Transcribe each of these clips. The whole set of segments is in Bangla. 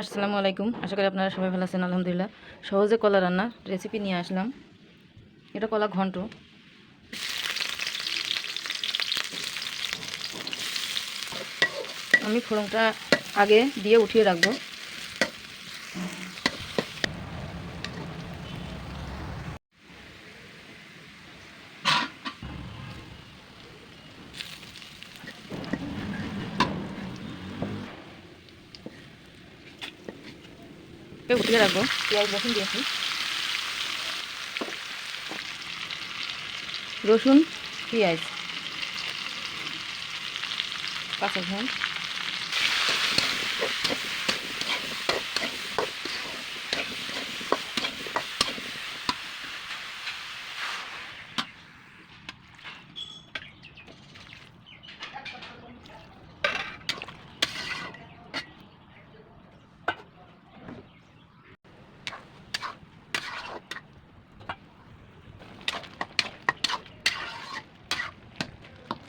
আসসালামু আলাইকুম। আশা করি আপনারা সবাই ভালো আছেন। আলহামদুলিল্লাহ। সহজে কলা রান্নার রেসিপি নিয়ে আসলাম। এটা কলা ঘন্ট। আমি ফোড়নটা আগে দিয়ে উঠিয়ে রাখবো। উঠিয়ে রাখবো। পেঁয়াজ রসুন দিয়েছি। রসুন, পেঁয়াজ, কাঁচা ঝাল,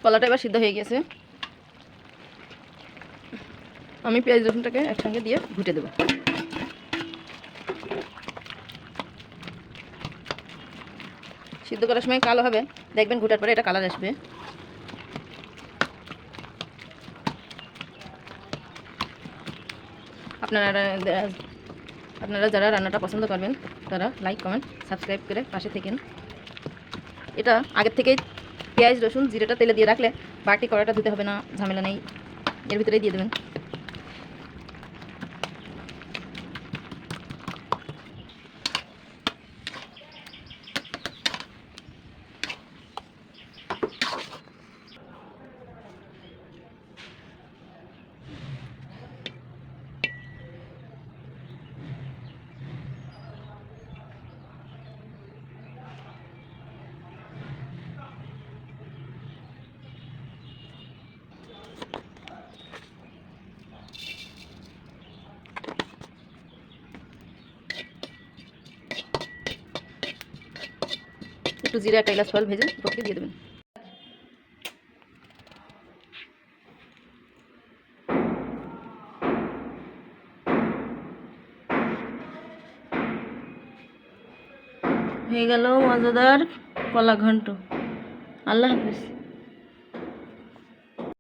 কলাটা এবার সিদ্ধ হয়ে গেছে। আমি পেঁয়াজ রসুনটাকে একসঙ্গে দিয়ে ঘুটে দেবো। সিদ্ধ করার সময় কালো হবে, দেখবেন ঘুটার পরে এটা কালার আসবে। আপনারা যারা রান্নাটা পছন্দ করবেন তারা লাইক, কমেন্ট, সাবস্ক্রাইব করে পাশে থাকেন। এটা আগের থেকেই পেঁয়াজ রসুন জিরাটা তেলে দিয়ে রাখলে বাটি কড়াটা ধুতে হবে না, ঝামেলা নেই, এর ভিতরেই দিয়ে দেবেন। একটু জিরা, একটা এলাচ ফল ভেজে উপর থেকে দিয়ে দেবেন। হয়ে গেল মজাদার কলা ঘন্ট। আল্লাহ হাফেজ।